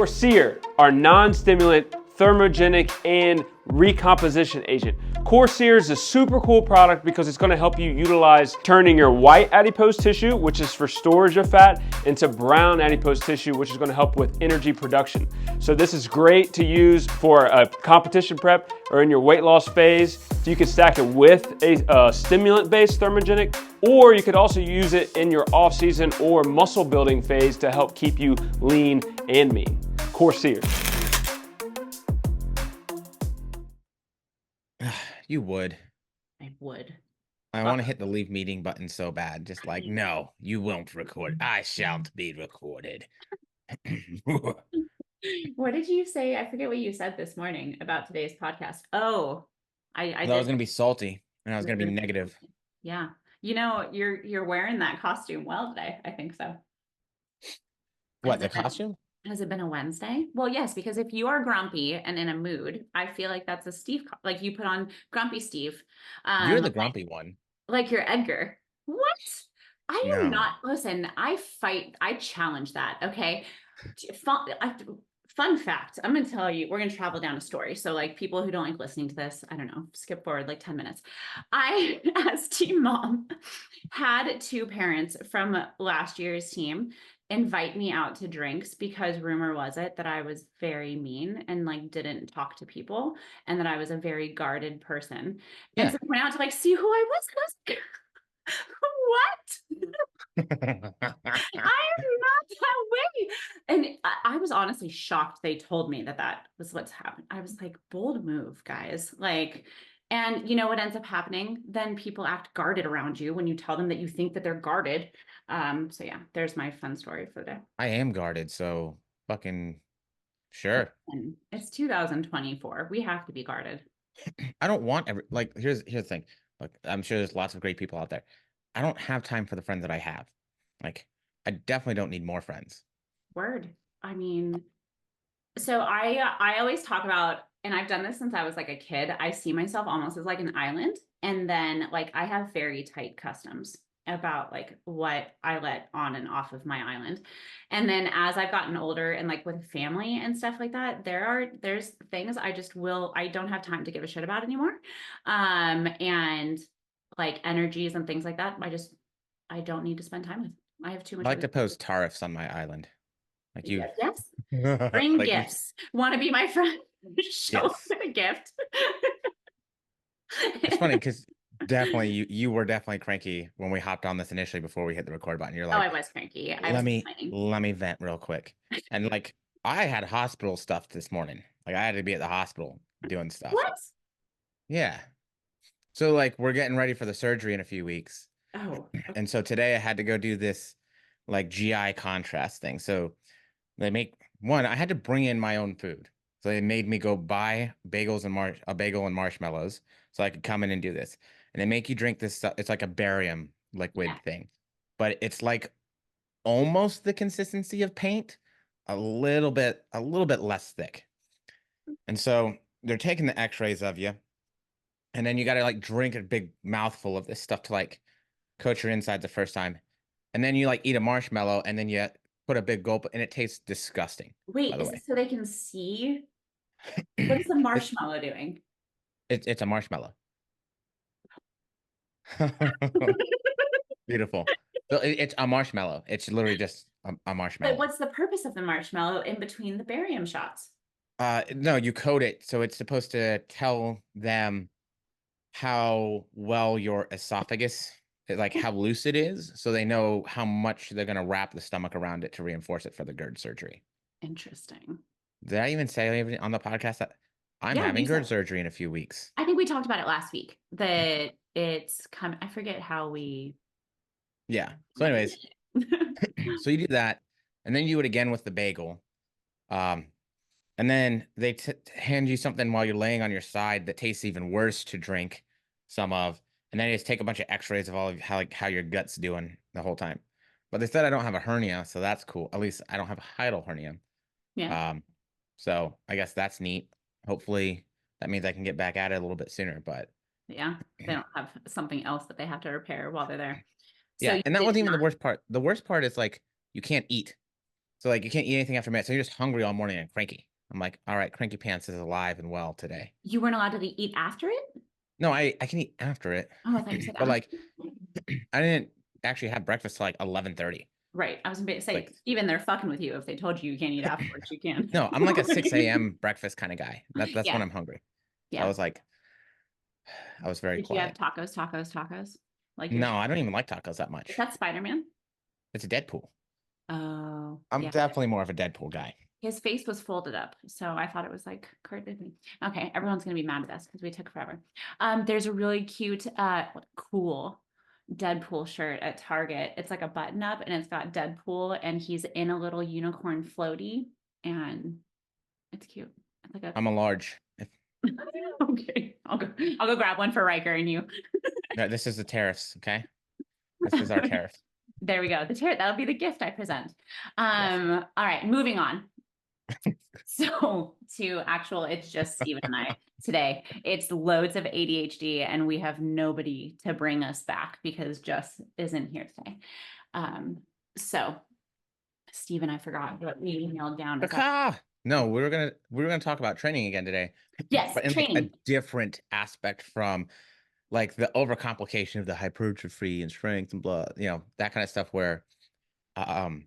Seer, our non-stimulant, thermogenic, and recomposition agent. Seer is a super cool product because it's going to help you utilize turning your white adipose tissue, which is for storage of fat, into brown adipose tissue, which is going to help with energy production. So this is great to use for a competition prep or in your weight loss phase. So you can stack it with a stimulant-based thermogenic, or you could also use it in your off-season or muscle building phase to help keep you lean and mean. Seer. You would. I would. I want to hit the leave meeting button so bad. Just like, no, you won't record. I shan't be recorded. What did you say? I forget what you said this morning about today's podcast. Oh, I was going to be salty and I was going to be negative. Yeah. You know, you're wearing that costume well today. I think so. What, the costume? Has it been a Wednesday? Well, yes, because if you are grumpy and in a mood, I feel like that's a Steve, like you put on grumpy Steve. You're the grumpy one. Like you're Edgar. What? I am No. not. Listen, I challenge that. Okay. Fun fact. I'm going to tell you, we're going to travel down a story. So like people who don't like listening to this, I don't know, skip forward like 10 minutes. I, as team mom, had two parents from last year's team invite me out to drinks because rumor was it that I was very mean and like didn't talk to people and that I was a very guarded person. Yeah. And so I went out to like see who I was. What? I am not that way. And I was honestly shocked they told me that was what's happened. I was like, bold move, guys. Like, and you know what ends up happening? Then people act guarded around you when you tell them that you think that they're guarded. So yeah, there's my fun story for the day. I am guarded, so fucking sure. And it's 2024. We have to be guarded. I don't want here's the thing. Look, I'm sure there's lots of great people out there. I don't have time for the friends that I have. Like, I definitely don't need more friends. Word. I mean, so I always talk about, and I've done this since I was like a kid, I see myself almost as like an island. And then like I have very tight customs about like what I let on and off of my island. And then as I've gotten older and like with family and stuff like that, there's things I don't have time to give a shit about anymore. And like energies and things like that, I don't need to spend time with. I have too much. I like to post tariffs on my island. Like you. Yes. Bring like gifts. Want to be my friend? Show Yes. a gift. It's funny because definitely you were definitely cranky when we hopped on this initially before we hit the record button. You're like, oh, I was cranky. Let me vent real quick. And like I had hospital stuff this morning. Like I had to be at the hospital doing stuff. What? Yeah. So like we're getting ready for the surgery in a few weeks. Oh. Okay. And so today I had to go do this like GI contrast thing. So I had to bring in my own food. So they made me go buy a bagel and marshmallows so I could come in and do this. And they make you drink this stuff. It's like a barium liquid thing, but it's like almost the consistency of paint, a little bit less thick. And so they're taking the x-rays of you. And then you got to like drink a big mouthful of this stuff to like coat your insides the first time. And then you like eat a marshmallow and then you put a big gulp and it tastes disgusting. Wait, is it so they can see? What is the marshmallow doing? It's a marshmallow. Beautiful. So it's a marshmallow. It's literally just a marshmallow. But what's the purpose of the marshmallow in between the barium shots? No, you coat it. So it's supposed to tell them how well your esophagus, like how loose it is. So they know how much they're going to wrap the stomach around it to reinforce it for the GERD surgery. Interesting. Did I even say on the podcast that I'm having GERD surgery in a few weeks? I think we talked about it last week that it's coming. I forget how we. Yeah. So anyways, so you do that and then you do it again with the bagel. And then they hand you something while you're laying on your side that tastes even worse to drink some of. And then they just take a bunch of x-rays of all of how your gut's doing the whole time. But they said I don't have a hernia, so that's cool. At least I don't have a hiatal hernia. Yeah. So I guess that's neat. Hopefully that means I can get back at it a little bit sooner, but yeah, they don't have something else that they have to repair while they're there. Yeah, so and that wasn't even the worst part. The worst part is like you can't eat. So like you can't eat anything after midnight. So you're just hungry all morning and cranky. I'm like, all right, Cranky Pants is alive and well today. You weren't allowed to eat after it? No, I can eat after it. Oh, I thought you said But after. like I didn't actually have breakfast till like 11:30. Right. I was going to say, Like, even they're fucking with you. If they told you you can't eat afterwards, you can. no, I'm like a 6 a.m. breakfast kind of guy. That's when Yeah. I'm hungry. So I Yeah. was like, I was very Did you have quiet. tacos? Like your, No, I don't even like tacos that is much. that Spider-Man? It's a Deadpool. Oh, I'm yeah. definitely more of a Deadpool guy. His face was folded up. So I thought it was like Kurt Disney. Okay. Everyone's going to be mad at us because we took forever. There's a really cute, cool Deadpool shirt at Target. It's like a button up and it's got Deadpool and he's in a little unicorn floaty and it's cute. It's like a I'm a large. okay. I'll go grab one for Riker and you. No, this is the tariffs, okay? This is our tariff. There we go. That'll be the gift I present. Yes. All right, moving on. So to actual, it's just Steve and I today. It's loads of ADHD, and we have nobody to bring us back because Jess isn't here today. So Steve and I forgot what we emailed down. Is that No, we were gonna talk about training again today, yes, but in like a training. different aspect from like the overcomplication of the hypertrophy and strength and blah, that kind of stuff where um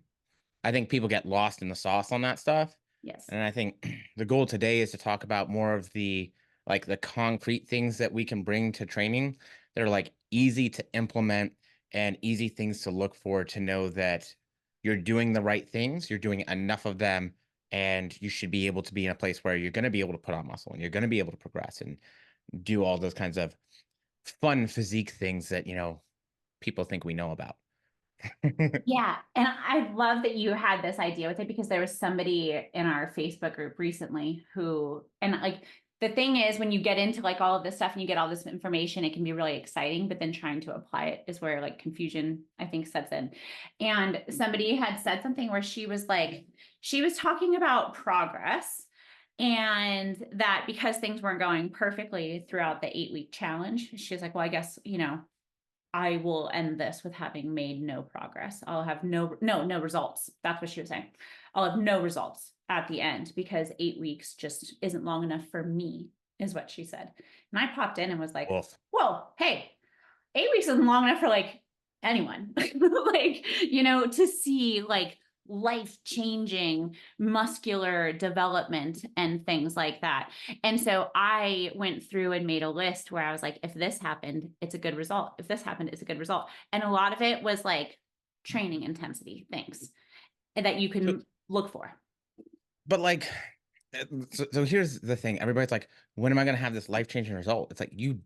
I think people get lost in the sauce on that stuff. Yes. And I think the goal today is to talk about more of the like the concrete things that we can bring to training that are like easy to implement and easy things to look for to know that you're doing the right things, you're doing enough of them, and you should be able to be in a place where you're going to be able to put on muscle and you're going to be able to progress and do all those kinds of fun physique things that, people think we know about. Yeah. And I love that you had this idea with it because there was somebody in our Facebook group recently who, and like, the thing is, when you get into like all of this stuff and you get all this information, it can be really exciting, but then trying to apply it is where like confusion, I think, sets in. And somebody had said something where she was talking about progress and that because things weren't going perfectly throughout the 8-week challenge, she was like, well, I guess, I will end this with having made no progress. I'll have no results. That's what she was saying. I'll have no results at the end because 8 weeks just isn't long enough for me, is what she said. And I popped in and was like, Wolf. whoa, hey, 8 weeks isn't long enough for like anyone. Like, to see like life-changing muscular development and things like that. And so I went through and made a list where I was like, if this happened, it's a good result. If this happened, it's a good result. And a lot of it was like training intensity things that you can look for. But like, so here's the thing. Everybody's like, when am I going to have this life-changing result? It's like, you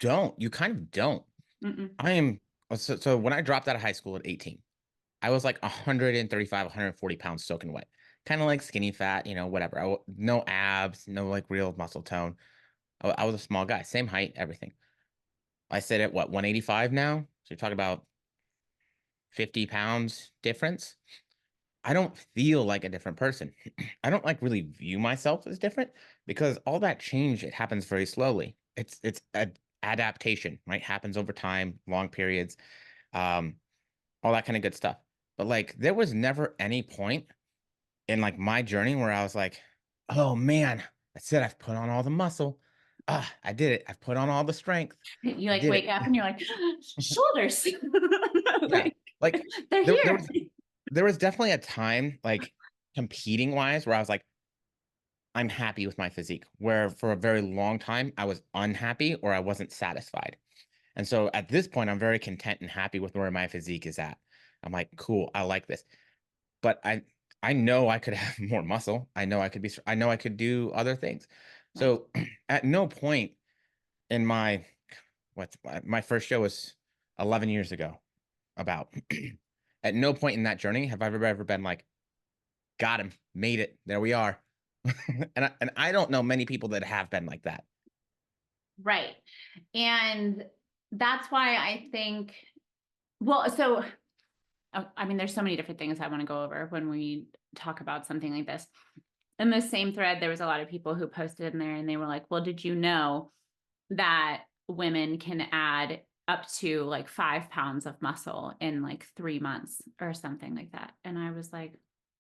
kind of don't. Mm-mm. I am, so when I dropped out of high school at 18, I was like 135, 140 pounds soaking wet. Kind of like skinny fat, whatever. No abs, no like real muscle tone. I was a small guy, same height, everything. I sit at what, 185 now? So you're talking about 50 pounds difference. I don't feel like a different person. I don't like really view myself as different because all that change, it happens very slowly. It's adaptation, right? Happens over time, long periods, um, all that kind of good stuff. But like there was never any point in like my journey where I was like, oh man, that's it. I've put on all the muscle. Ah, I did it. I've put on all the strength. You I like did wake it. up and you're like, shoulders. Yeah. Like They're there, here. there was definitely a time like competing wise where I was like, I'm happy with my physique, where for a very long time I was unhappy or I wasn't satisfied. And so at this point, I'm very content and happy with where my physique is at. I'm like, cool, I like this. But I know I could have more muscle. I know I could do other things. Right. So at no point in my first show was 11 years ago about. At no point in that journey have I ever been like, got him, made it, there we are. And I don't know many people that have been like that. Right. And that's why I think, well, so, I mean, there's so many different things I want to go over when we talk about something like this. In the same thread, there was a lot of people who posted in there and they were like, well, did you know that women can add up to like 5 pounds of muscle in like 3 months or something like that? And I was like,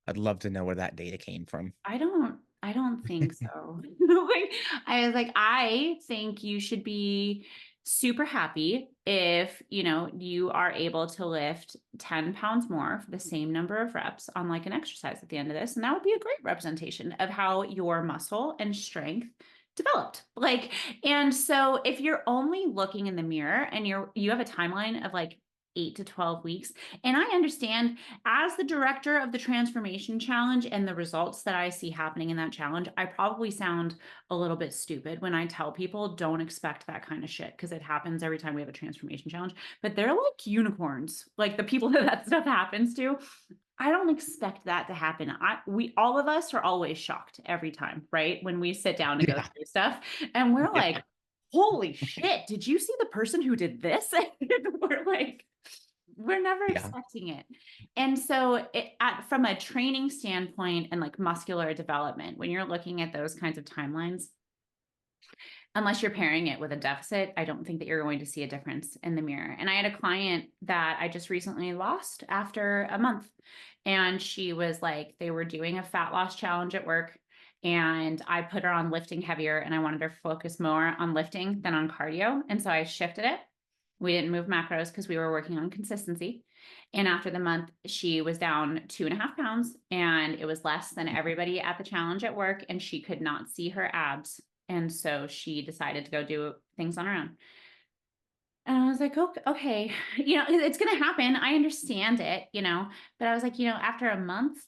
I'd love to know where that data came from. I don't think so. Like, I was like, I think you should be super happy if, you know, you are able to lift 10 pounds more for the same number of reps on like an exercise at the end of this. And that would be a great representation of how your muscle and strength developed. Like, and so if you're only looking in the mirror and you have a timeline of like 8 to 12 weeks, and I understand as the director of the transformation challenge and the results that I see happening in that challenge, I probably sound a little bit stupid when I tell people don't expect that kind of shit because it happens every time we have a transformation challenge. But they're like unicorns, like the people that stuff happens to. I don't expect that to happen. We all of us are always shocked every time, right? When we sit down to go Yeah. through stuff, and we're Yeah. like, "Holy shit! Did you see the person who did this?" And we're like, we're never Yeah. expecting it. And so from a training standpoint and like muscular development, when you're looking at those kinds of timelines, unless you're pairing it with a deficit, I don't think that you're going to see a difference in the mirror. And I had a client that I just recently lost after a month. And she was like, they were doing a fat loss challenge at work. And I put her on lifting heavier and I wanted her to focus more on lifting than on cardio. And so I shifted it. We didn't move macros because we were working on consistency. And after the month, she was down 2.5 pounds and it was less than everybody at the challenge at work. And she could not see her abs. And so she decided to go do things on her own. And I was like, okay, you know, it's going to happen. I understand it, you know, but I was like, you know, after a month,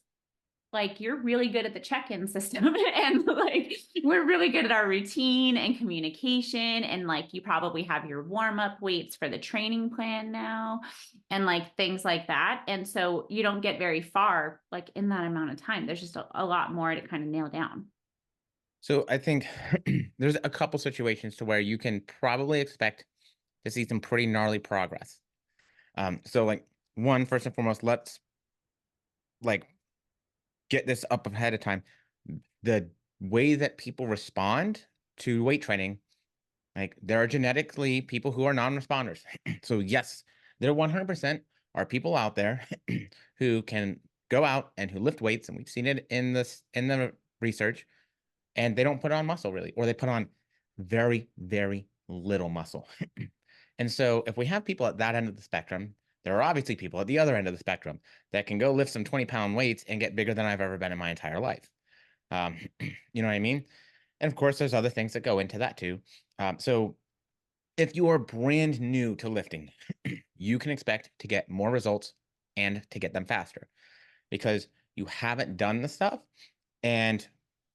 like you're really good at the check-in system and like we're really good at our routine and communication and like you probably have your warm-up weights for the training plan now and like things like that. And so you don't get very far like in that amount of time. There's just a lot more to kind of nail down. So I think there's a couple situations to where you can probably expect to see some pretty gnarly progress. So like one, first and foremost, let's like get this up ahead of time. The way that people respond to weight training, like there are genetically people who are non-responders. So yes, there 100% are people out there who can go out and who lift weights, and we've seen it in the research, and they don't put on muscle really, or they put on very, very little muscle. And so if we have people at that end of the spectrum, there are obviously people at the other end of the spectrum that can go lift some 20-pound weights and get bigger than I've ever been in my entire life. You know what I mean? And of course, there's other things that go into that too. So if you are brand new to lifting, you can expect to get more results and to get them faster because you haven't done the stuff. And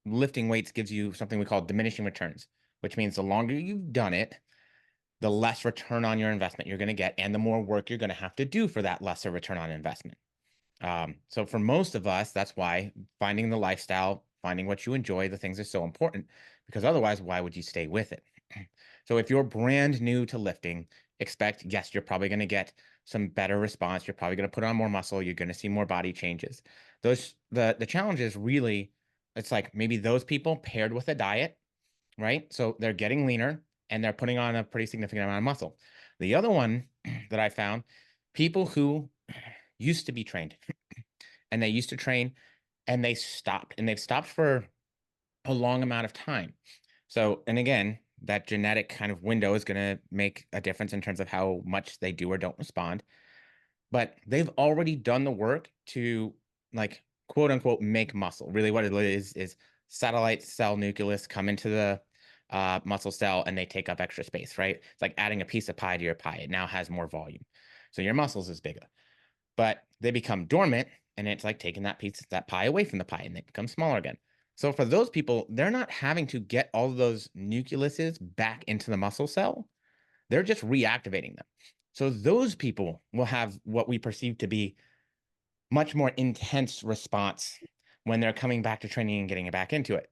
lifting weights gives you something we call diminishing returns, which means the longer you've done it, the less return on your investment you're going to get and the more work you're going to have to do for that lesser return on investment. So for most of us, that's why finding the lifestyle, finding what you enjoy, the things are so important because otherwise, why would you stay with it? So if you're brand new to lifting, expect, yes, you're probably going to get some better response. You're probably going to put on more muscle. You're going to see more body changes. The challenge is really, it's like maybe those people paired with a diet, right? So they're getting leaner and they're putting on a pretty significant amount of muscle. The other one that I found, people who used to be trained and they used to train and they stopped and they've stopped for a long amount of time. So, and again, that genetic kind of window is going to make a difference in terms of how much they do or don't respond. But they've already done the work to like quote unquote make muscle. Really, what it is satellite cell nucleus come into the muscle cell and they take up extra space, right? It's like adding a piece of pie to your pie. It now has more volume. So your muscles is bigger, but they become dormant and it's like taking that piece, that pie away from the pie and they become smaller again. So for those people, they're not having to get all of those nucleuses back into the muscle cell. They're just reactivating them. So those people will have what we perceive to be much more intense response when they're coming back to training and getting back into it.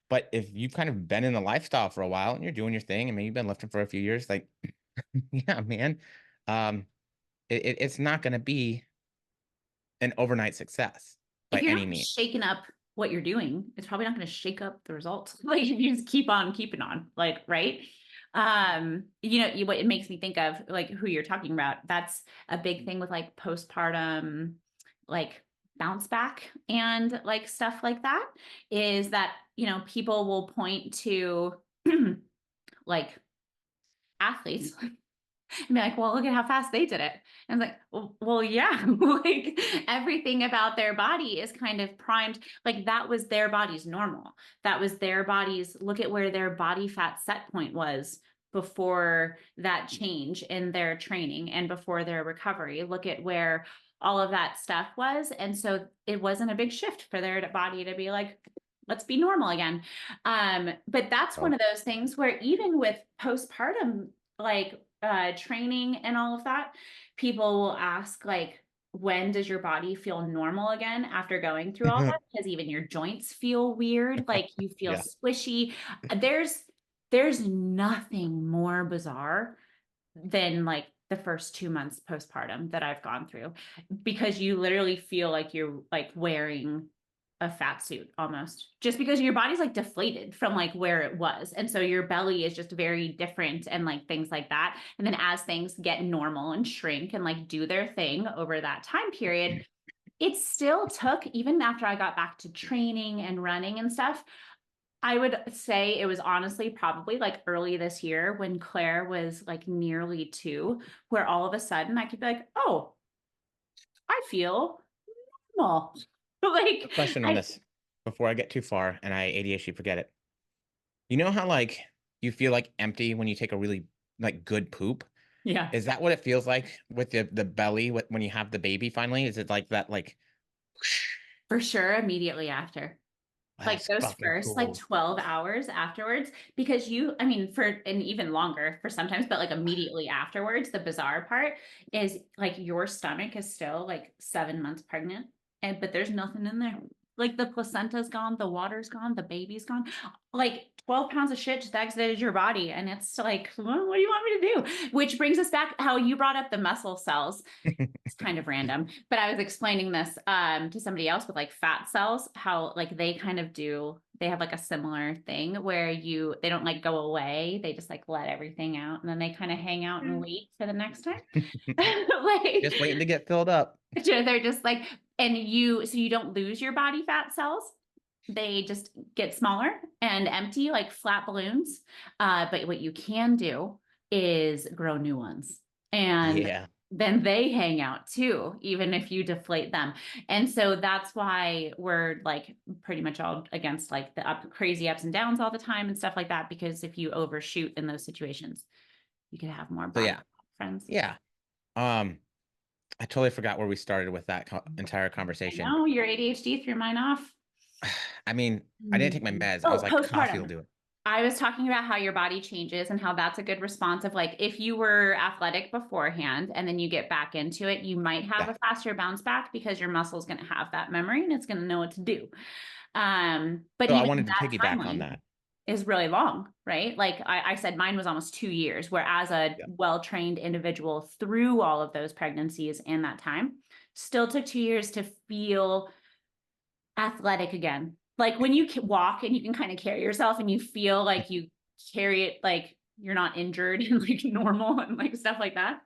But if you've kind of been in the lifestyle for a while and you're doing your thing and maybe you've been lifting for a few years, like, yeah, man, it's not going to be an overnight success by If you're any not means. shaking up what you're doing, it's probably not going to shake up the results. Like if you just keep on keeping on, like, right. You know, what it makes me think of like who you're talking about. That's a big thing with like postpartum, like bounce back and like stuff like that is that, you know, people will point to like athletes and be like, well, look at how fast they did it. And it's like, well, yeah, like everything about their body is kind of primed. Like that was their body's normal. That was their body's, look at where their body fat set point was before that change in their training and before their recovery. Look at where all of that stuff was. And so it wasn't a big shift for their body to be like, let's be normal again. But that's one of those things where even with postpartum, like training and all of that, people will ask like, when does your body feel normal again after going through all that? Because even your joints feel weird, like you feel Yeah. squishy. There's nothing more bizarre than like the first 2 months postpartum that I've gone through, because you literally feel like you're like wearing a fat suit almost, just because your body's like deflated from like where it was. And so your belly is just very different and like things like that. And then as things get normal and shrink and like do their thing over that time period, it still took, even after I got back to training and running and stuff, I would say it was honestly probably like early this year when Claire was like nearly 2, where all of a sudden I could be like, oh, I feel normal. Like Question on this before I get too far and I ADHD forget it. You know how like you feel like empty when you take a really like good poop? yeah, Is that what it feels like with the belly when you have the baby finally? Is it like that like for sure immediately after. Like that's those fucking first like cool. 12 hours afterwards, because you, I mean, for and even longer for sometimes, but like immediately afterwards, the bizarre part is like your stomach is still like 7 months pregnant, and but there's nothing in there. Like the placenta's gone, the water's gone, the baby's gone. Like 12 pounds of shit just exited your body. And it's like, well, what do you want me to do? Which brings us back how you brought up the muscle cells. It's kind of random, but I was explaining this to somebody else with like fat cells, how like they kind of do, they have like a similar thing where they don't like go away, they just like let everything out and then they kind of hang out and wait for the next time. Like Just waiting to get filled up. they're just like, and so you don't lose your body fat cells, they just get smaller and empty like flat balloons. But what you can do is grow new ones. And Yeah. then they hang out too, even if you deflate them. And so that's why we're like pretty much all against like the crazy ups and downs all the time and stuff like that, because if you overshoot in those situations, you could have more So body yeah. friends. Yeah. I totally forgot where we started with that entire I conversation. know your ADHD threw mine off. I mean, I didn't take my meds. I was Oh, like, coffee will postpartum. do it. I was talking about how your body changes and how that's a good response of like, if you were athletic beforehand and then you get back into it, you might have Yeah. a faster bounce back because your muscle's going to have that memory and it's going to know what to do. But So I even wanted to that piggyback on timeline that. is really long, right? Like I said, mine was almost 2 years, whereas a Yeah. well-trained individual through all of those pregnancies and that time still took 2 years to feel athletic again. Like when you walk and you can kind of carry yourself and you feel like you carry it like you're not injured and like normal and like stuff like that.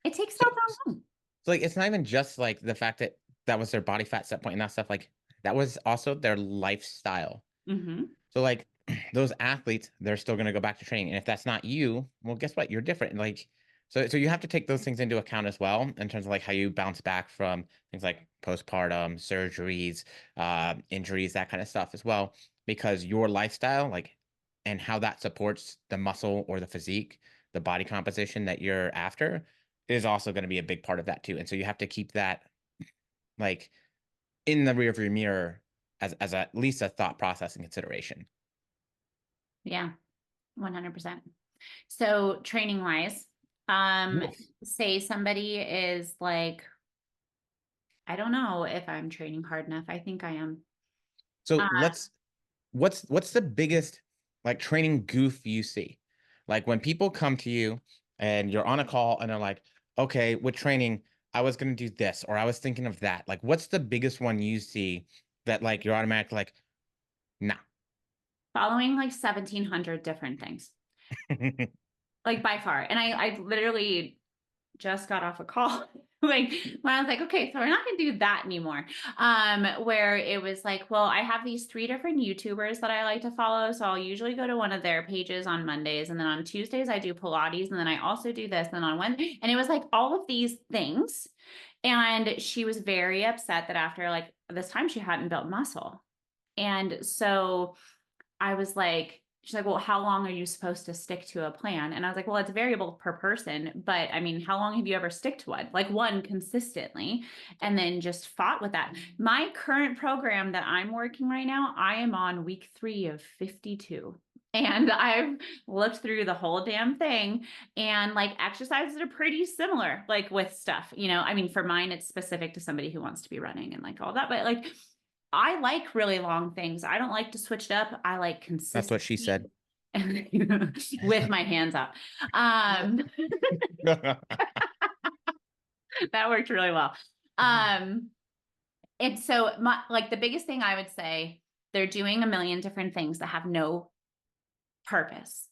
It takes So, not that long. so like it's not even just like the fact that that was their body fat set point and that stuff. Like that was also their lifestyle. Mm-hmm. So like those athletes, they're still gonna go back to training. And if that's not you, well, guess what? You're different. Like so you have to take those things into account as well in terms of like how you bounce back from things like postpartum, surgeries, injuries, that kind of stuff as well. Because your lifestyle, like, and how that supports the muscle or the physique, the body composition that you're after, is also going to be a big part of that too. And so you have to keep that like in the rear view mirror as at least a thought process and consideration. Yeah, 100%. So training wise, Oof. say somebody is like, I don't know if I'm training hard enough. I think I am. So Uh, what's the biggest like training goof you see? Like when people come to you and you're on a call and they're like, okay, with training, I was gonna do this or I was thinking of that. Like what's the biggest one you see that like you're automatically like, nah. following like 1,700 different things, like by far. And I literally just got off a call Like when I was like, okay, so we're not gonna do that anymore. Where it was like, well, I have these 3 different YouTubers that I like to follow. So I'll usually go to one of their pages on Mondays, and then on Tuesdays I do Pilates, and then I also do this, and then on Wednesday, and it was like all of these things. And she was very upset that after like this time she hadn't built muscle. And so I was like, she's like, well, how long are you supposed to stick to a plan? And I was like, well, it's variable per person, but I mean, how long have you ever stick to one? Like one consistently, and then just fought with that. My current program that I'm working right now, I am on week 3 of 52. And I've looked through the whole damn thing, and like exercises are pretty similar, like with stuff, I mean, for mine, it's specific to somebody who wants to be running and like all that, but like, I like really long things. I don't like to switch it up. I like That's what she consistency said. with my hands up. That worked really well. And so like the biggest thing I would say, they're doing a million different things that have no purpose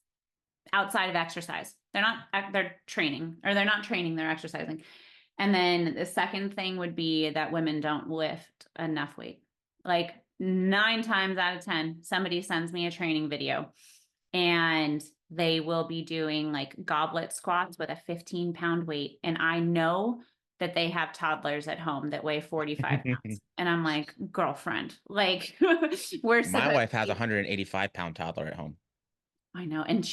outside of exercise. They're training, or they're not training, they're exercising. And then the second thing would be that women don't lift enough weight. Like 9 times out of 10, somebody sends me a training video and they will be doing like goblet squats with a 15-pound weight. And I know that they have toddlers at home that weigh 45 pounds. And I'm like, girlfriend, like we're My wife has a 185-pound toddler at home. I know. And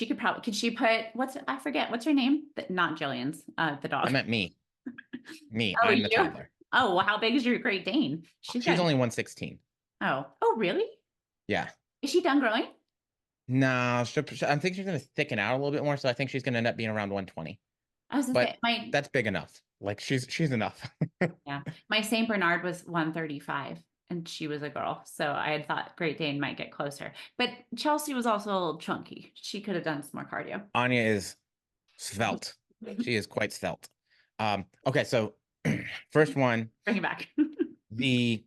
could she put, I forget, what's her name? Not Jillian's, the dog. I meant me. Oh, I'm the toddler. Oh, well, how big is your Great Dane? She's only 116. Oh, really? Yeah. Is she done growing? No, I think she's going to thicken out a little bit more. So I think she's going to end up being around 120. I was gonna But say, that's big enough. Like she's enough. yeah, my Saint Bernard was 135 and she was a girl. So I had thought Great Dane might get closer, but Chelsea was also a little chunky. She could have done some more cardio. Anya is svelte. She is quite svelte. Okay, so first one, Bring it back. the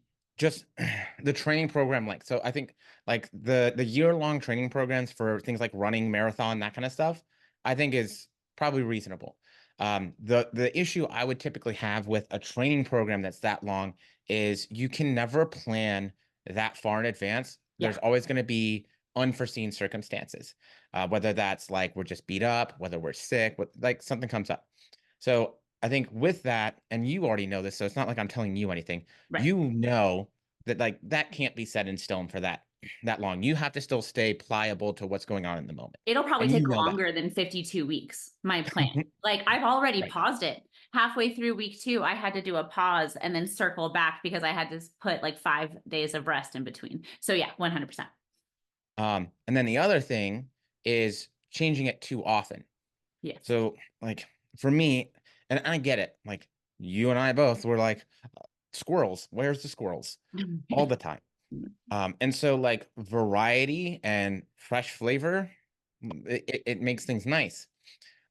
training program length. So I think like the year-long training programs for things like running, marathon, that kind of stuff, I think is probably reasonable. The issue I would typically have with a training program that's that long is you can never plan that far in advance. There's always going to be unforeseen circumstances, whether that's like we're just beat up, whether we're sick, like something comes up. So I think with that, and you already know this, so it's not like I'm telling you anything. Right. You know that like that can't be set in stone for that long. You have to still stay pliable to what's going on in the moment. It'll probably And take you know longer than 52 weeks, my plan. Like I've already paused it. Halfway through week 2, I had to do a pause and then circle back because I had to put like 5 days of rest in between. So yeah, 100%. And then the other thing is changing it too often. Yeah. So like for me, and I get it, like you and I both were like squirrels. Where's the squirrels? All the time. And so like variety and fresh flavor, it makes things nice.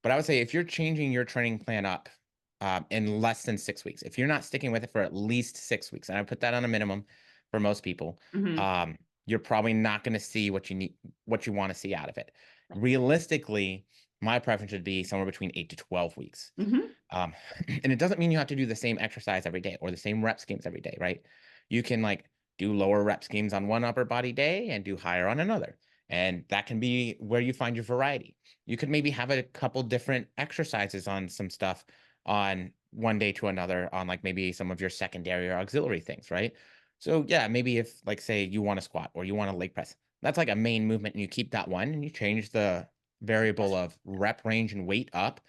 But I would say if you're changing your training plan up in less than 6 weeks, if you're not sticking with it for at least 6 weeks, and I put that on a minimum for most people, you're probably not going to see what you want to see out of it. Realistically, my preference would be somewhere between 8 to 12 weeks. And it doesn't mean you have to do the same exercise every day or the same rep schemes every day, right? You can like do lower rep schemes on one upper body day and do higher on another. And that can be where you find your variety. You could maybe have a couple different exercises on some stuff on one day to another on like maybe some of your secondary or auxiliary things, right? So yeah, maybe if like say you want to squat or you want to leg press, that's like a main movement and you keep that one and you change the variable of rep range and weight up,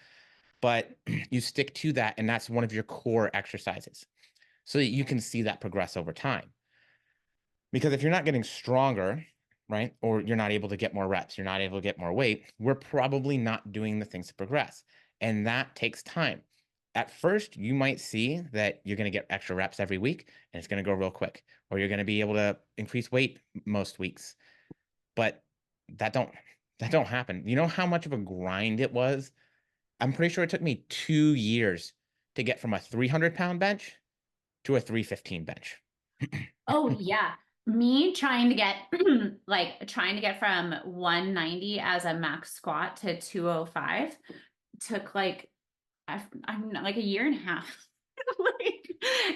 but you stick to that and that's one of your core exercises so that you can see that progress over time. Because if you're not getting stronger, right, or you're not able to get more reps, you're not able to get more weight, we're probably not doing the things to progress. And that takes time. At first, you might see that you're going to get extra reps every week and it's going to go real quick, or you're going to be able to increase weight most weeks. But that don't happen. You know how much of a grind it was? I'm pretty sure it took me 2 years to get from a 300-pound bench to a 315 bench. Oh yeah. Me trying to get from 190 as a max squat to 205 took like I'm like a year and a half. Like,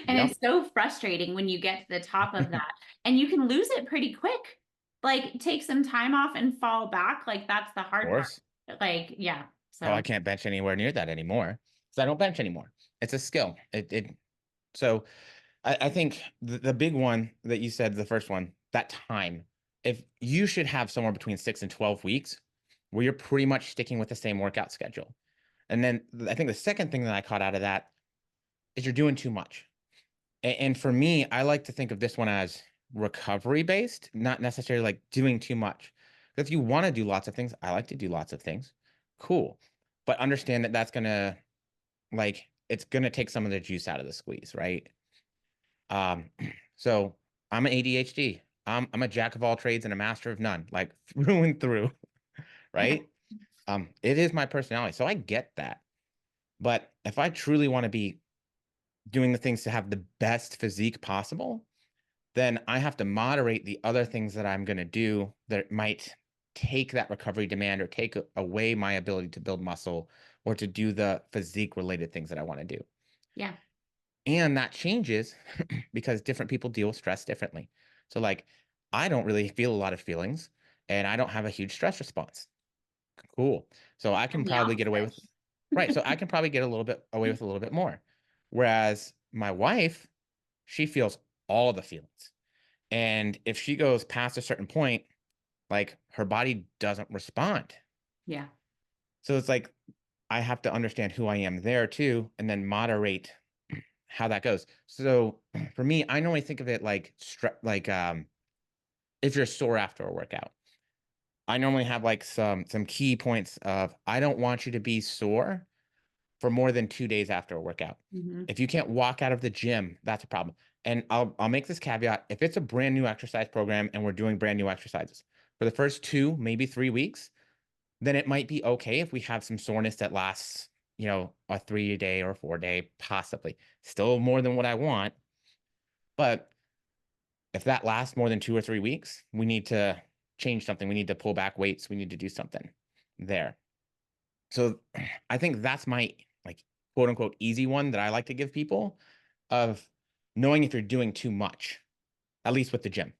and Yep. it's so frustrating when you get to the top of that and you can lose it pretty quick. Like take some time off and fall back. Like that's the Of hard course. part. Like, yeah. Oh, I So can't bench anywhere near that anymore. So I don't bench anymore. It's a skill. So I think the big one that you said, the first one, that time, if you should have somewhere between 6 and 12 weeks where you're pretty much sticking with the same workout schedule. And then I think the second thing that I caught out of that is you're doing too much. And for me, I like to think of this one as recovery based, not necessarily like doing too much. If you want to do lots of things, I like to do lots of things. Cool. But understand that that's going to like, it's going to take some of the juice out of the squeeze, right? Um, so I'm an ADHD. I'm a jack of all trades and a master of none, like through and through, right? It is my personality. So I get that. But if I truly want to be doing the things to have the best physique possible, then I have to moderate the other things that I'm going to do that might take that recovery demand or take away my ability to build muscle or to do the physique related things that I want to do. yeah. And that changes because different people deal with stress differently. So, like, I don't really feel a lot of feelings and I don't have a huge stress response. Cool. So, I can I'm the probably get away opposite. with, right. So, I can probably get a little bit away with a little bit more. Whereas my wife, she feels all the feelings. And if she goes past a certain point, like her body doesn't respond. Yeah. So, it's like I have to understand who I am there too, and then moderate how that goes. So for me, I normally think of it like if you're sore after a workout. I normally have like some key points of I don't want you to be sore for more than 2 days after a workout. Hmm. If you can't walk out of the gym, that's a problem. And I'll make this caveat. If it's a brand new exercise program and we're doing brand new exercises for the first 2, maybe 3 weeks, then it might be okay if we have some soreness that lasts, a 3 day or 4 day, possibly. Still more than what I want. But if that lasts more than 2 or 3 weeks, we need to change something. We need to pull back weights. We need to do something there. So I think that's my like quote unquote easy one that I like to give people of knowing if you're doing too much, at least with the gym.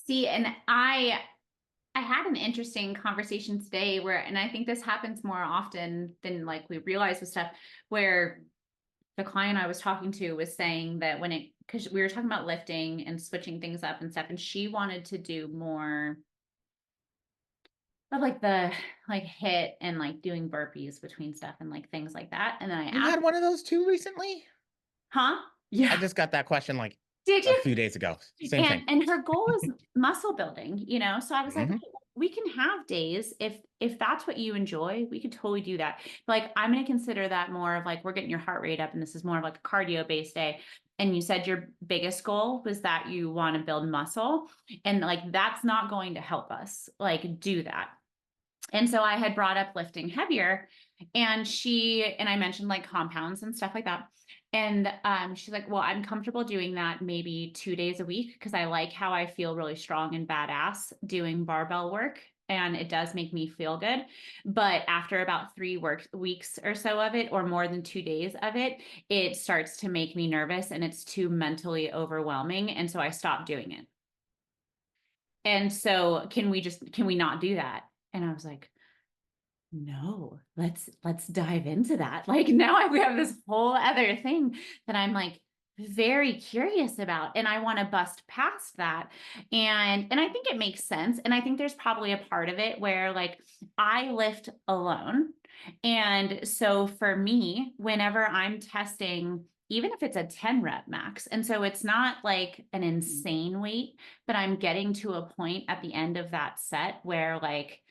See, and I had an interesting conversation today where, and I think this happens more often than like we realize with stuff, where the client I was talking to was saying that because we were talking about lifting and switching things up and stuff, and she wanted to do more of like the like hit and like doing burpees between stuff and like things like that. And then I You asked, had one of those too recently? huh? I Yeah. just got that question like Did a you? few days ago. Same thing. And her goal is muscle building, so I was like, Hmm. okay, we can have days if that's what you enjoy, we could totally do that. Like I'm going to consider that more of like we're getting your heart rate up and this is more of like a cardio based day. And you said your biggest goal was that you want to build muscle, and like that's not going to help us like do that. And so I had brought up lifting heavier, and I mentioned like compounds and stuff like that. And she's like, well, I'm comfortable doing that maybe 2 days a week because I like how I feel really strong and badass doing barbell work. And it does make me feel good. But after about 3 weeks or so of it, or more than 2 days of it, it starts to make me nervous and it's too mentally overwhelming. And so I stopped doing it. And so can we not do that? And I was like, no, let's dive into that. Like now we have this whole other thing that I'm like very curious about, and I want to bust past that. And I think it makes sense. And I think there's probably a part of it where like I lift alone. And so for me, whenever I'm testing, even if it's a 10 rep max, and so it's not like an insane weight, but I'm getting to a point at the end of that set where like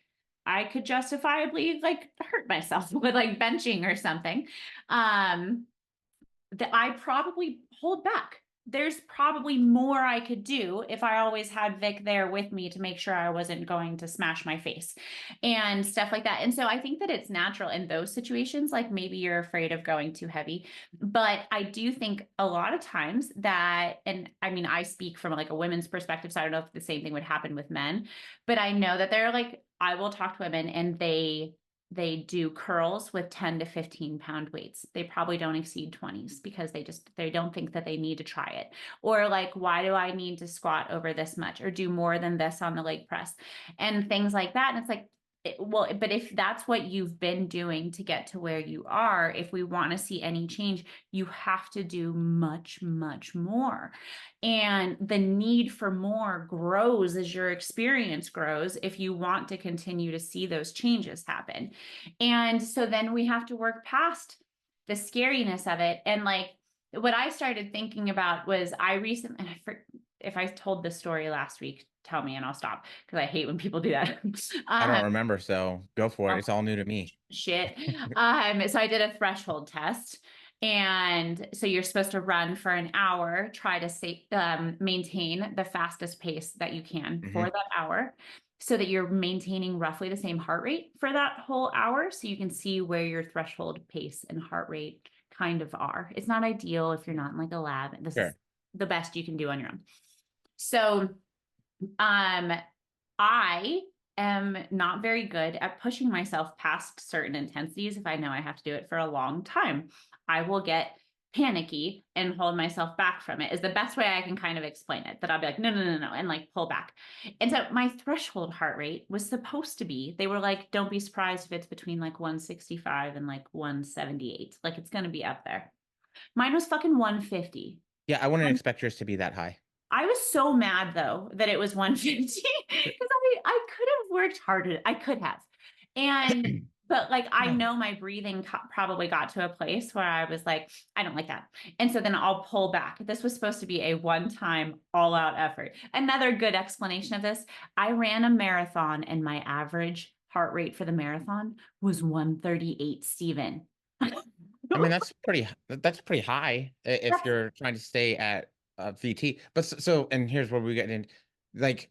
I could justifiably like hurt myself with like benching or something. That I probably hold back. There's probably more I could do if I always had Vic there with me to make sure I wasn't going to smash my face and stuff like that. And so I think that it's natural in those situations, like maybe you're afraid of going too heavy. But I do think a lot of times that, and I mean, I speak from like a women's perspective, so I don't know if the same thing would happen with men, but I know that they're like, I will talk to women and they they do curls with 10 to 15 pound weights. They probably don't exceed 20s because they don't think that they need to try it. Or like, why do I need to squat over this much or do more than this on the leg press and things like that? And it's like, well, but if that's what you've been doing to get to where you are, if we want to see any change, you have to do much, much more. And the need for more grows as your experience grows if you want to continue to see those changes happen. And so then we have to work past the scariness of it. And like what I started thinking about was if I told this story last week, tell me and I'll stop because I hate when people do that. I don't remember, so go for it. Oh, It's all new to me. shit. So I did a threshold test. And so you're supposed to run for an hour, try to maintain the fastest pace that you can for that hour so that you're maintaining roughly the same heart rate for that whole hour. So you can see where your threshold pace and heart rate kind of are. It's not ideal if you're not in like a lab. This is the best you can do on your own. So I am not very good at pushing myself past certain intensities if I know I have to do it for a long time. I will get panicky and hold myself back from it is the best way I can kind of explain it, that I'll be like, no, and like pull back. And so my threshold heart rate was supposed to be, they were like, don't be surprised if it's between like 165 and like 178. Like it's going to be up there. Mine was fucking 150. Yeah, I wouldn't expect yours to be that high. I was so mad though that it was 150 because I could have worked harder. I could have. And but like I know my breathing probably got to a place where I was like, I don't like that. And so then I'll pull back. This was supposed to be a one-time all-out effort. Another good explanation of this, I ran a marathon and my average heart rate for the marathon was 138, Stephen. I mean, that's pretty high if you're trying to stay at VT. But so, and here's where we get in. Like,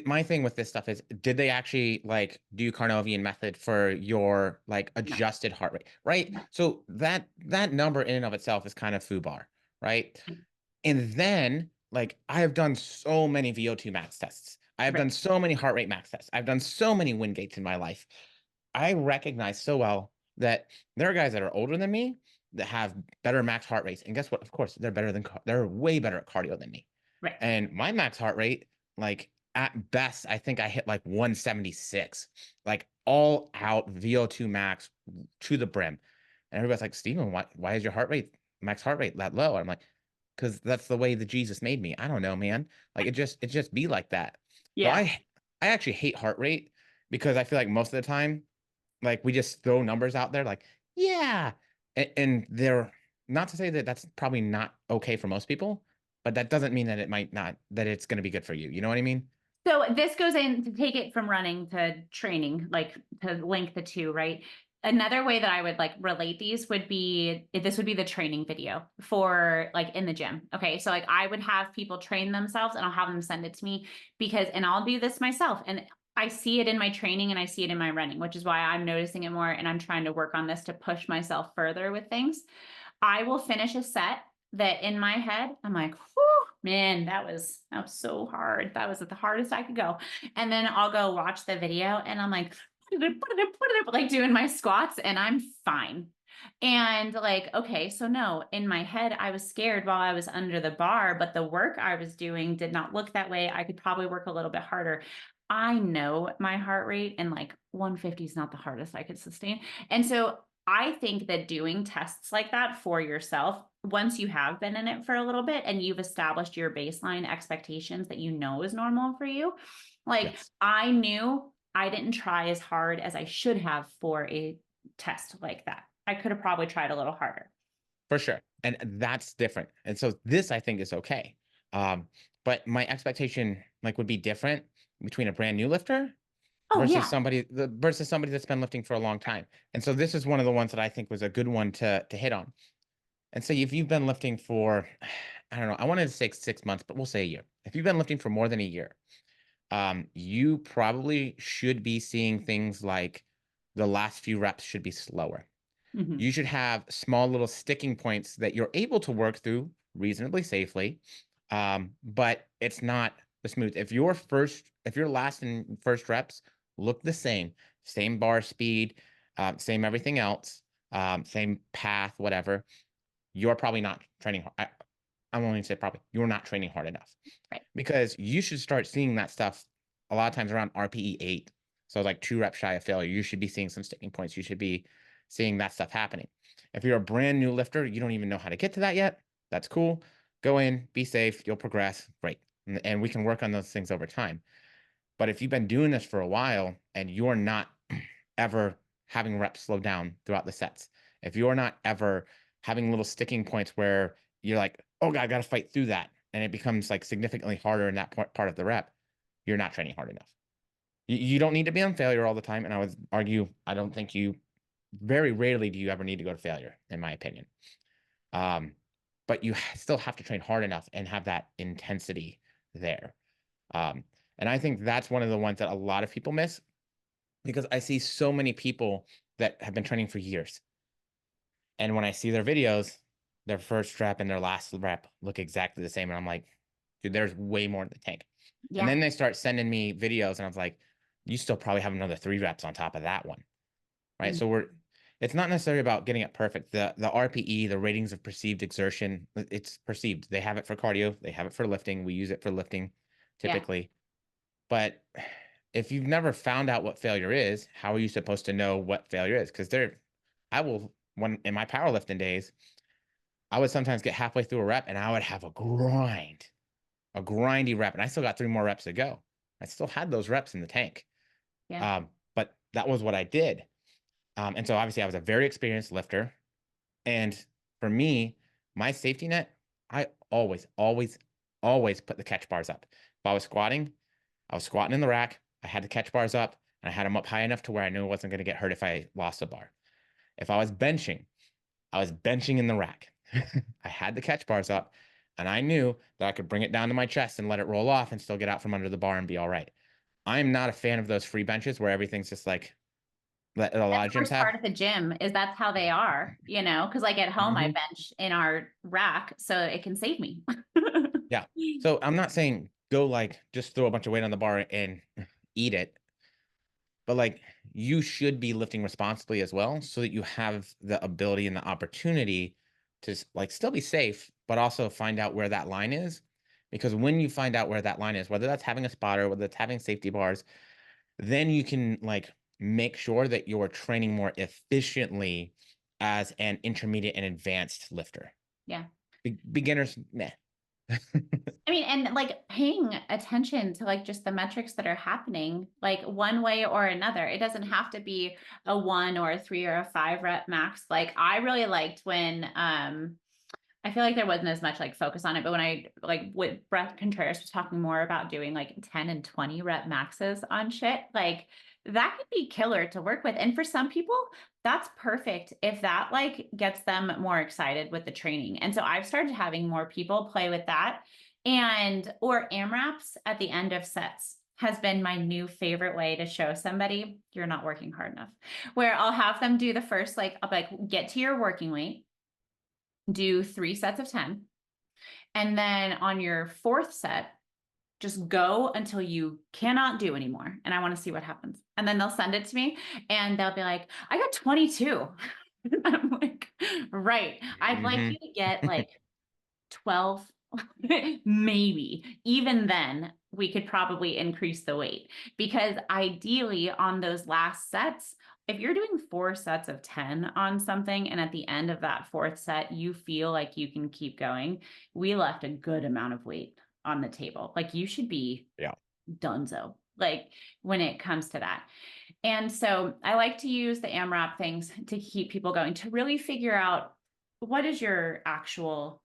my thing with this stuff is, did they actually like do Carnovian method for your like adjusted heart rate, right? So that number in and of itself is kind of foobar, right? And then like I have done so many VO2 max tests. I have done so many heart rate max tests. I've done so many wind gates in my life. I recognize so well that there are guys that are older than me that have better max heart rates. And guess what? Of course, they're way better at cardio than me. Right. And my max heart rate, like at best, I think I hit like 176, like all out VO2 max to the brim. And everybody's like, Steven, why is your max heart rate that low? And I'm like, because that's the way that Jesus made me. I don't know, man. Like it just be like that. Yeah. So I actually hate heart rate because I feel like most of the time, like we just throw numbers out there like, yeah. And they're not to say that that's probably not okay for most people, but that doesn't mean that that it's going to be good for you. You know what I mean? So this goes in to take it from running to training, like to link the two, right? Another way that I would like relate these would be, this would be the training video for like in the gym. Okay. So like I would have people train themselves and I'll have them send it to me and I'll do this myself. And I see it in my training and I see it in my running, which is why I'm noticing it more. And I'm trying to work on this to push myself further with things. I will finish a set that in my head, I'm like, whew, man, that was so hard. That was the hardest I could go. And then I'll go watch the video and I'm like, like doing my squats and I'm fine. And like, okay, so no, in my head, I was scared while I was under the bar, but the work I was doing did not look that way. I could probably work a little bit harder. I know my heart rate and like 150 is not the hardest I could sustain. And so I think that doing tests like that for yourself, once you have been in it for a little bit and you've established your baseline expectations that you know is normal for you, like I knew I didn't try as hard as I should have for a test like that. I could have probably tried a little harder. For sure. And that's different. And so this I think is okay. But my expectation like would be different between a brand new lifter versus somebody that's been lifting for a long time. And so this is one of the ones that I think was a good one to hit on. And so if you've been lifting for, I don't know, I wanted to say 6 months, but we'll say a year. If you've been lifting for more than a year, you probably should be seeing things like the last few reps should be slower. You should have small little sticking points that you're able to work through reasonably safely, but it's not the smooth. If your last and first reps look the same bar speed, same everything else, same path, whatever, you're probably not training hard. I'm only going to say probably, you're not training hard enough. Right. Because you should start seeing that stuff a lot of times around RPE 8. So like 2 reps shy of failure, you should be seeing some sticking points. You should be seeing that stuff happening. If you're a brand new lifter, you don't even know how to get to that yet. That's cool. Go in, be safe, you'll progress. Great. And we can work on those things over time. But if you've been doing this for a while and you're not ever having reps slow down throughout the sets, if you're not ever having little sticking points where you're like, oh God, I got to fight through that, and it becomes like significantly harder in that part of the rep, you're not training hard enough. You don't need to be on failure all the time. And I would argue, I don't think very rarely do you ever need to go to failure, in my opinion. But you still have to train hard enough and have that intensity there. And I think that's one of the ones that a lot of people miss, because I see so many people that have been training for years. And when I see their videos, their first rep and their last rep look exactly the same. And I'm like, dude, there's way more in the tank. Yeah. And then they start sending me videos and I was like, you still probably have another 3 reps on top of that one. Right. So it's not necessarily about getting it perfect. The RPE, the ratings of perceived exertion, it's perceived. They have it for cardio. They have it for lifting. We use it for lifting typically. Yeah. But if you've never found out what failure is, how are you supposed to know what failure is? Because when in my powerlifting days, I would sometimes get halfway through a rep and I would have a grindy rep, and I still got 3 more reps to go. I still had those reps in the tank. Yeah. But that was what I did. And so obviously I was a very experienced lifter. And for me, my safety net, I always put the catch bars up. If I was squatting in the rack. I had the catch bars up and I had them up high enough to where I knew I wasn't going to get hurt if I lost a bar. If I was benching in the rack. I had the catch bars up and I knew that I could bring it down to my chest and let it roll off and still get out from under the bar and be all right. I'm not a fan of those free benches where everything's just like, that a lot of gyms have. Part of the gym is that's how they are, because like at home, I bench in our rack so it can save me. Yeah. So I'm not saying go like just throw a bunch of weight on the bar and eat it, but like you should be lifting responsibly as well, so that you have the ability and the opportunity to like still be safe, but also find out where that line is. Because when you find out where that line is, whether that's having a spotter, whether it's having safety bars, then you can like make sure that you're training more efficiently as an intermediate and advanced lifter. Yeah. Beginners, meh. I mean, and like paying attention to like just the metrics that are happening, like one way or another. It doesn't have to be a 1 or a 3 or a 5 rep max. Like I really liked when I feel like there wasn't as much like focus on it, but when I like with Brett Contreras was talking more about doing like 10 and 20 rep maxes on shit, like that could be killer to work with. And for some people, that's perfect if that like gets them more excited with the training. And so I've started having more people play with that, or AMRAPs at the end of sets has been my new favorite way to show somebody you're not working hard enough, where I'll have them do the first, I'll be like, get to your working weight, do 3 sets of 10. And then on your 4th set, just go until you cannot do anymore. And I want to see what happens. And then they'll send it to me and they'll be like, I got 22. I'm like, right. I'd like you to get like 12, maybe. Even then, we could probably increase the weight, because ideally on those last sets, if you're doing 4 sets of 10 on something and at the end of that 4th set, you feel like you can keep going, we left a good amount of weight on the table. Like you should be donezo, like when it comes to that. And so I like to use the AMRAP things to keep people going, to really figure out what is your actual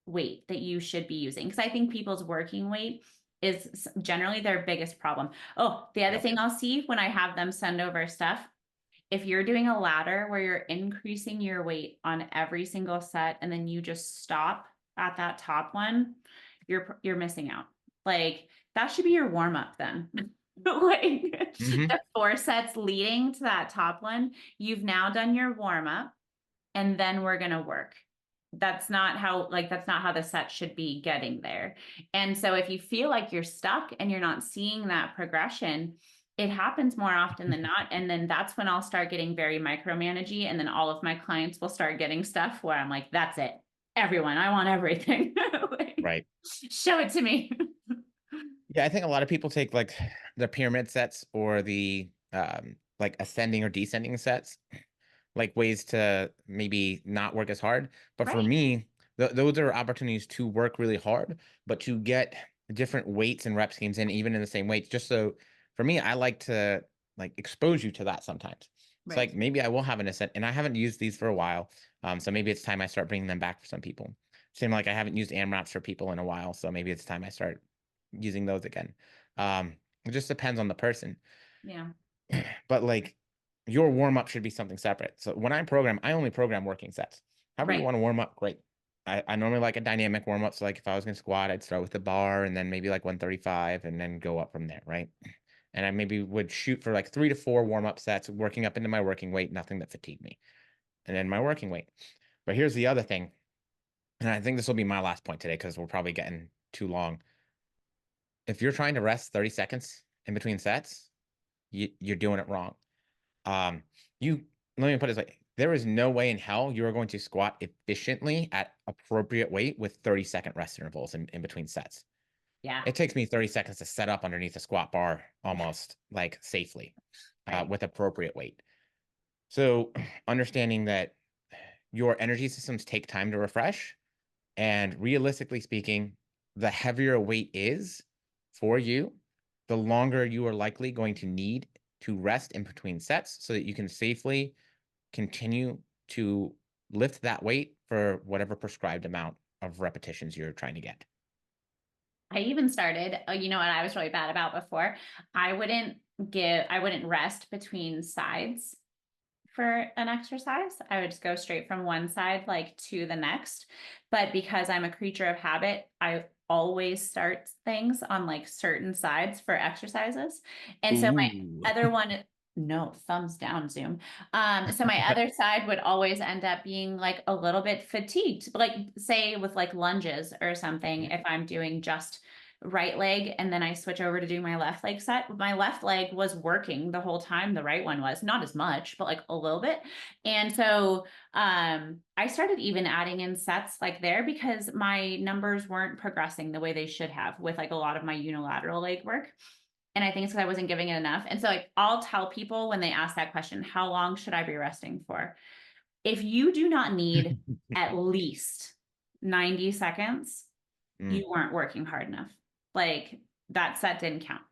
weight that you should be using. Because I think people's working weight is generally their biggest problem. Oh, the other thing I'll see when I have them send over stuff, if you're doing a ladder where you're increasing your weight on every single set and then you just stop at that top one, you're missing out. Like that should be your warm up then. Like the 4 sets leading to that top one, you've now done your warm up and then we're going to work. That's not how the set should be getting there. And so if you feel like you're stuck and you're not seeing that progression, it happens more often than not. And then that's when I'll start getting very micromanagey. And then all of my clients will start getting stuff where I'm like, that's it. Everyone, I want everything. Like, Right. show it to me. Yeah, I think a lot of people take like the pyramid sets or the like ascending or descending sets, like ways to maybe not work as hard. But for Right. me, those are opportunities to work really hard, but to get different weights and rep schemes in, even in the same weights. Just so for me, I like to like expose you to that sometimes. It's Right. like maybe I will have an ascent, and I haven't used these for a while. So maybe it's time I start bringing them back for some people. Same like I haven't used AMRAPs for people in a while, so maybe it's time I start using those again. It just depends on the person. Yeah. But like your warm up should be something separate. So when I program, I only program working sets. However you Right. want to warm up, great. I normally like a dynamic warm up. So like if I was gonna squat, I'd start with the bar and then maybe like 135 and then go up from there, right? And I maybe would shoot for like 3 to 4 warm up sets, working up into my working weight, nothing that fatigued me. And then my working weight. But here's the other thing, and I think this will be my last point today because we're probably getting too long. If you're trying to rest 30 seconds in between sets, you're doing it wrong. Um, you let me put it this way. There is no way in hell you are going to squat efficiently at appropriate weight with 30-second rest intervals in between sets. Yeah. It takes me 30 seconds to set up underneath a squat bar almost like safely Right. with appropriate weight. So understanding that your energy systems take time to refresh, and realistically speaking, the heavier a weight is for you, the longer you are likely going to need to rest in between sets so that you can safely continue to lift that weight for whatever prescribed amount of repetitions you're trying to get. I even started, you know what I was really bad about before? I wouldn't rest between sides for an exercise. I would just go straight from one side like to the next. But because I'm a creature of habit, I always start things on like certain sides for exercises. And so Ooh. my other one, no, thumbs down, Zoom. So my other side would always end up being like a little bit fatigued, like say with like lunges or something, if I'm doing just right leg and then I switch over to do my left leg set. My left leg was working the whole time. The right one was not as much, but like a little bit. And so I started even adding in sets like there because my numbers weren't progressing the way they should have with like a lot of my unilateral leg work. And I think it's because I wasn't giving it enough. And so like I'll tell people when they ask that question, how long should I be resting for? If you do not need at least 90 seconds, Mm. you weren't working hard enough. Like that set didn't count.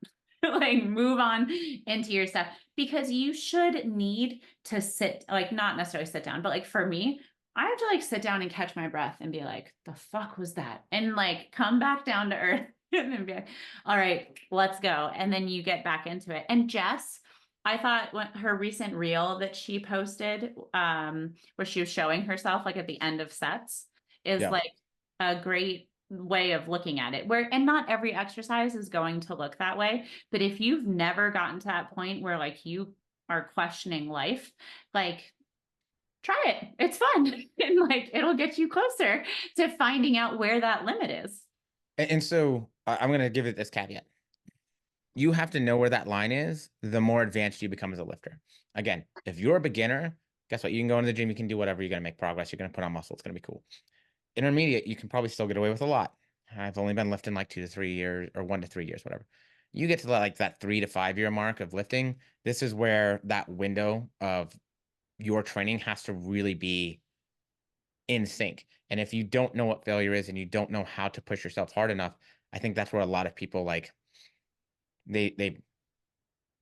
Like move on into your stuff because you should need to sit, like not necessarily sit down, but like for me, I have to like sit down and catch my breath and be like, the fuck was that? And like come back down to earth and then be like, all right, let's go. And then you get back into it. And Jess, I thought when her recent reel that she posted, where she was showing herself like at the end of sets is Yeah. like a great way of looking at it where and not every exercise is going to look that way, but if you've never gotten to that point where like you are questioning life, like try it, it's fun and like it'll get you closer to finding out where that limit is. And so I'm going to give it this caveat. You have to know where that line is, the more advanced you become as a lifter. Again, if you're a beginner, guess what? You can go into the gym, you can do whatever, you're going to make progress, you're going to put on muscle, it's going to be cool. Intermediate, you can probably still get away with a lot. I've only been lifting like 2 to 3 years or 1 to 3 years, whatever. You get to like that 3 to 5 year mark of lifting. This is where that window of your training has to really be in sync. And if you don't know what failure is and you don't know how to push yourself hard enough, I think that's where a lot of people like they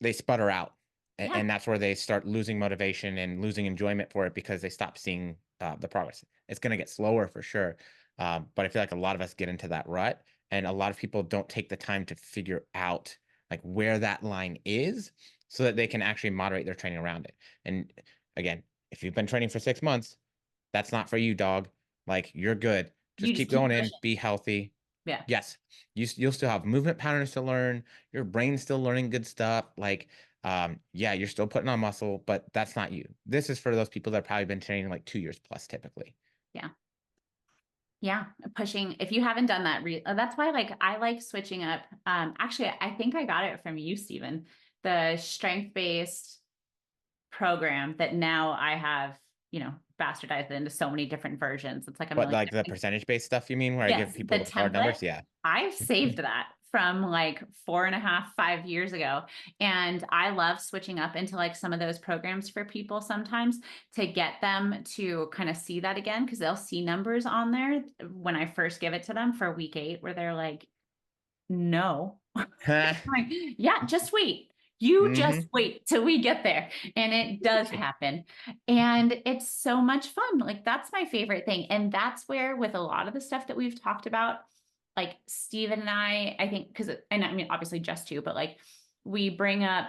they sputter out. Yeah. And that's where they start losing motivation and losing enjoyment for it because they stop seeing the progress. It's going to get slower for sure. But I feel like a lot of us get into that rut, and a lot of people don't take the time to figure out like where that line is so that they can actually moderate their training around it. And again, if you've been training for 6 months, that's not for you, dog. Like you're good. You Just just keep keep going in, pushing. be healthy. Yeah. Yes, you'll still have movement patterns to learn. Your brain's still learning good stuff. Like, yeah, you're still putting on muscle, but that's not you. This is for those people that have probably been training like 2 years plus typically. Yeah. Yeah, pushing. If you haven't done that, that's why like I like switching up. Actually, I think I got it from you, Stephen. the strength-based program that now I have, bastardized it into so many different versions. It's like a What, million like the different. percentage-based stuff you mean, where I give Yes, people the hard template. numbers? Yeah. I've saved that from like 4.5, 5 years ago. And I love switching up into like some of those programs for people sometimes to get them to kind of see that again, because they'll see numbers on there when I first give it to them for week 8, where they're like, no. Like, yeah, just wait. You just Hmm. wait till we get there. And it does happen. And it's so much fun. Like, that's my favorite thing. And that's where, with a lot of the stuff that we've talked about, like Steven and I think, and I mean, obviously just two, but like we bring up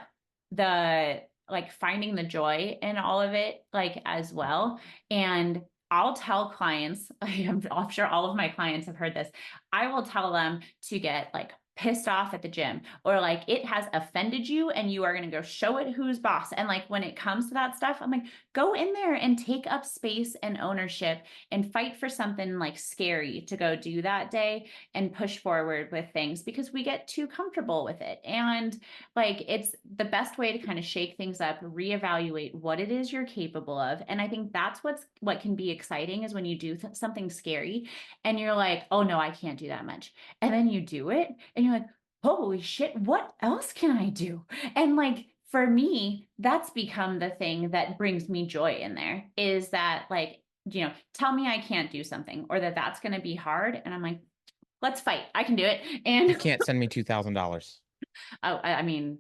the like finding the joy in all of it, like as well. And I'll tell clients, I'm sure all of my clients have heard this. I will tell them to get like pissed off at the gym, or like it has offended you and you are going to go show it who's boss. And like when it comes to that stuff, I'm like, go in there and take up space and ownership and fight for something like scary to go do that day and push forward with things, because we get too comfortable with it. And like it's the best way to kind of shake things up, reevaluate what it is you're capable of. And I think that's what can be exciting, is when you do something scary and you're like, oh no, I can't do that much. And then you do it and you're like, holy shit, what else can I do? And like for me, that's become the thing that brings me joy in there, is that like, tell me I can't do something, or that's going to be hard. And I'm like, let's fight. I can do it. You And can't send me $2,000. oh, I mean,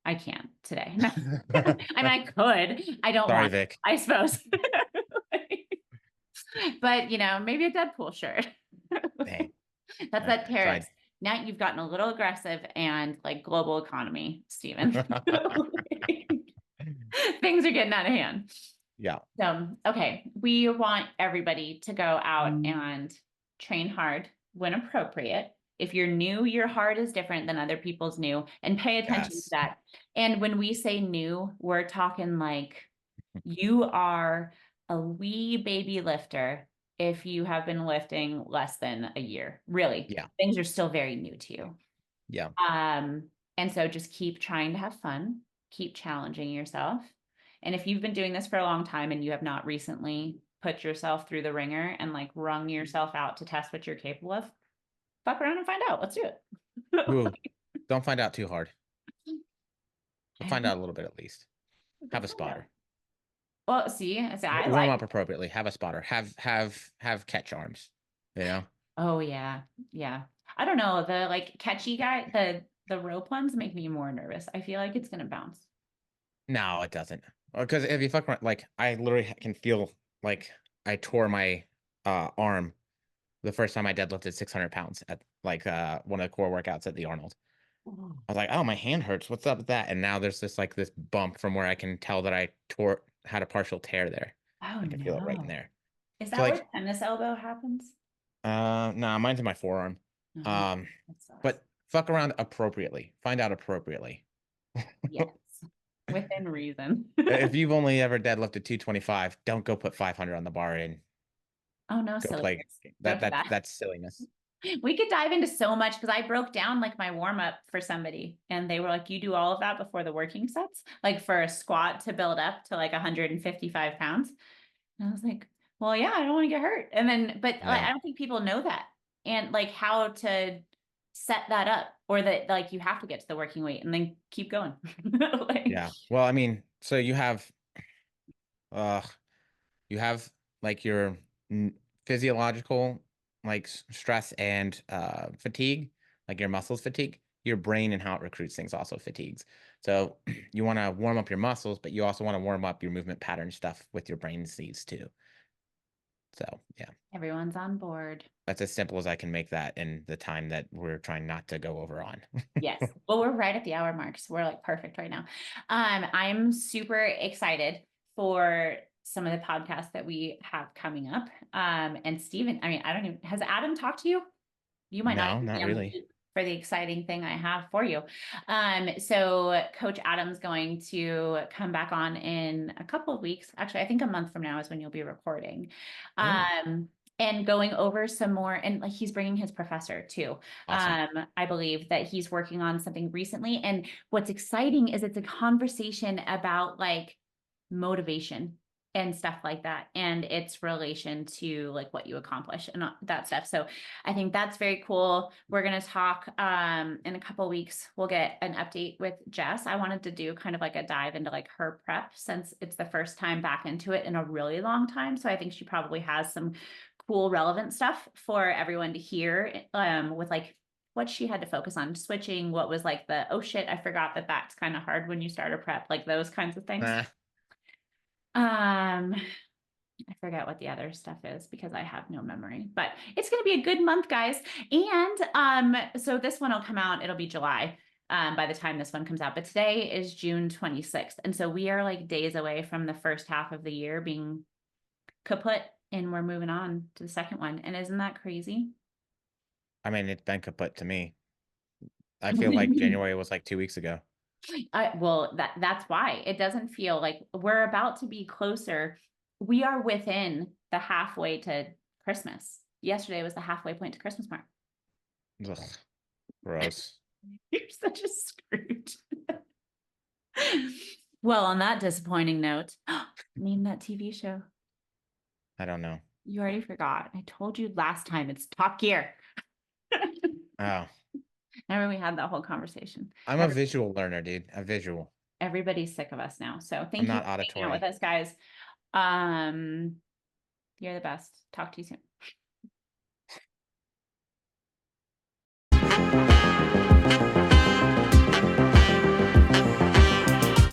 I can't today. I mean, I could. I don't Sorry, want, Vic. I suppose. But, maybe a Deadpool shirt. Dang. That's I that tried. tariffs. Now you've gotten a little aggressive, and like global economy, Stephen. Things are getting out of hand. Yeah. So, okay, we want everybody to go out and train hard when appropriate. If you're new, your hard is different than other people's new, and pay attention to Yes. that. And when we say new, we're talking like you are a wee baby lifter if you have been lifting less than a year. Really, Yeah. things are still very new to you. Yeah. And so just keep trying to have fun, keep challenging yourself. And if you've been doing this for a long time and you have not recently put yourself through the ringer and like wrung yourself out to test what you're capable of, fuck around and find out. Let's do Ooh, it. don't find out too hard. But find out a little bit at least. Go Have a find out. spotter. Well, see, I Warm like. up appropriately. Have a spotter. Have catch arms. You know? Oh yeah, yeah. I don't know, the like catchy guy, the rope ones make me more nervous. I feel like it's gonna bounce. No, it doesn't. Because if you fuck around, like I literally can feel like I tore my arm the first time I deadlifted 600 pounds at like one of the core workouts at the Arnold. I was like, oh, my hand hurts. What's up with that? And now there's this bump from where I can tell that I had a partial tear there. Oh I can feel it right in no. there. Is So that where like, tennis elbow happens? nah, mine's in my forearm. Oh, Um, that sucks. but fuck around appropriately. Find out appropriately. Yes. Within reason. If you've only ever deadlifted 225, don't go put 500 on the bar and Oh no, go silly. play. Go for that. That's silliness. We could dive into so much, because I broke down like my warm up for somebody and they were like, you do all of that before the working sets, like for a squat to build up to like 155 pounds. And I was like, well, yeah, I don't want to get hurt. And then, but like, Yeah. I don't think people know that, and like how to set that up, or that like you have to get to the working weight and then keep going. Like, Yeah. Well, I mean, so uh you have like your physiological like stress and fatigue, like your muscles fatigue. Your brain and how it recruits things also fatigues. So you want to warm up your muscles, but you also want to warm up your movement pattern stuff with your brain's needs too. So yeah, everyone's on board. that's as simple as I can make that in the time that we're trying not to go over on. Yes. Well, we're right at the hour mark, so we're like perfect right now. I'm super excited for some of the podcasts that we have coming up. And Steven, I mean, I don't even, has Adam talked to you? You might not No, even be not on the really. loop for the exciting thing I have for you. So Coach Adam's going to come back on in a couple of weeks. Actually, I think a month from now is when you'll be recording. Oh, Um, and going over some more, and like he's bringing his professor too. Awesome. I believe that he's working on something recently, and what's exciting is it's a conversation about like motivation and stuff like that, and its relation to like what you accomplish and that stuff. So I think that's very cool. We're going to talk in a couple weeks. We'll get an update with Jess. I wanted to do kind of like a dive into like her prep, since it's the first time back into it in a really long time. So I think she probably has some cool relevant stuff for everyone to hear, with like what she had to focus on switching, what was like the, oh shit, I forgot that that's kind of hard when you start a prep, like those kinds of things. Nah. I forget what the other stuff is because I have no memory, but it's going to be a good month, guys. And so this one will come out, it'll be July by the time this one comes out, but today is June 26th. And so we are like days away from the first half of the year being kaput, and we're moving on to the second one. And isn't that crazy? I mean, it's been kaput to me. I What feel do you like mean? January was like 2 weeks ago. Well, that's why it doesn't feel like we're about to be closer. We are within the halfway to Christmas. Yesterday was the halfway point to Christmas mark. Ugh, gross. You're such a Scrooge. Well, on that disappointing note, name that TV show. I don't know. You already forgot. I told you last time, it's Top Gear. Oh, Remember we had that whole conversation. I'm a visual learner, dude. A visual. Everybody's sick of us now. So I'm thank you not for hanging out with auditory. us, guys. You're the best. Talk to you soon.